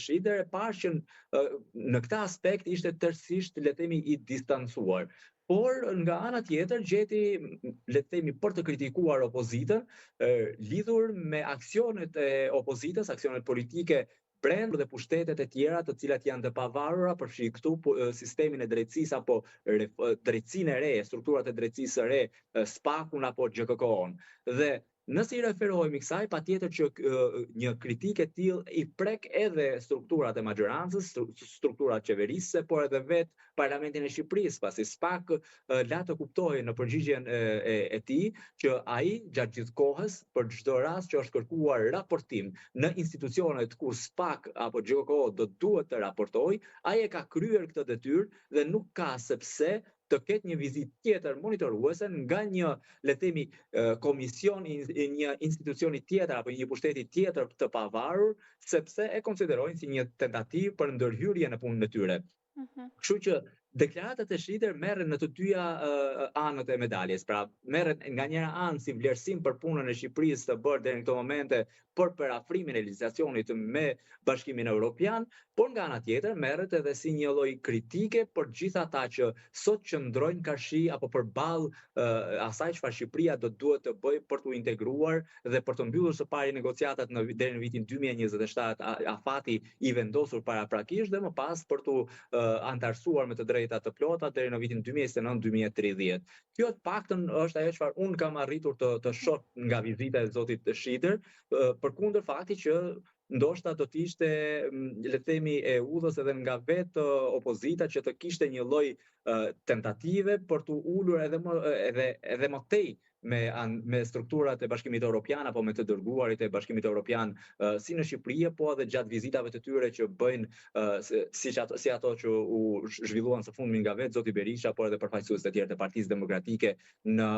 Shqider e parë që në këtë aspekt ishte tërësisht le të themi i distancuar. Por nga ana tjetër gjeti le të themi për të kritikuar opozitën lidhur me aksionet e opozitës, aksionet politike brenda dhe pushtetet e tjera të cilat janë të pavarura, përfshi këtu sistemin e drejtësisë apo drejtësinë e re, strukturat e drejtësisë së re, SPAK-un apo XKK-on. Dhe nëse i referohemi kësaj, patjetër që një kritikë e tillë i prek edhe strukturat e maxhorancës, strukturat qeverisëse, por edhe vetë Parlamentin e Shqipërisë, pasi SPAK la të kuptojë në përgjigjen e tij që ai gjatë gjithë kohës për çdo rast që është kërkuar raportim në institucionet ku SPAK apo XKK do duhet të raportojë, ai e ka kryer këtë detyrë dhe nuk ka sepse të ketë një vizitë tjetër monitoruese nga një le të themi komision i një institucioni tjetër apo një pushteti tjetër të pavarur, sepse e konsiderojnë si një tentativë për ndërhyrje në punën e tyre. Kështu që deklaratat e Shqider merren në të dyja anët e medaljes, pra merren nga njëra anë si vlerësim për punën e Shqipërisë të bërë deri në këto momente për parafrimin e legjislacionit me Bashkimin Evropian, por nga ana tjetër merret edhe si një lloj kritike për gjithë ata që sot qëndrojnë karshi apo përballë asaj çfarë Shqipëria do duhet të bëjë për t'u integruar dhe për të mbyllur së pari negociatat deri në vitin 2027, afati i vendosur paraprakisht dhe më pas për t'u antarësuar me të drejta të plota deri në vitin 2029-2030. Kjo të paktën është ajo çfarë unë kam arritur të shoh nga vizita e zotit Shqider, përkundër faktit që ndoshta do të ishte le të themi e udhës edhe nga vetë opozita që të kishte një lloj tentative për të ulur edhe më tej me strukturat e Bashkimit Evropian apo me të dërguarit e Bashkimit Evropian si në Shqipëri po edhe gjatë vizitave të tyre që bëjnë si ato që u zhvilluan së fundmi nga vetë zoti Berisha, por edhe përfaqësuesit e tjerë të Partisë Demokratike në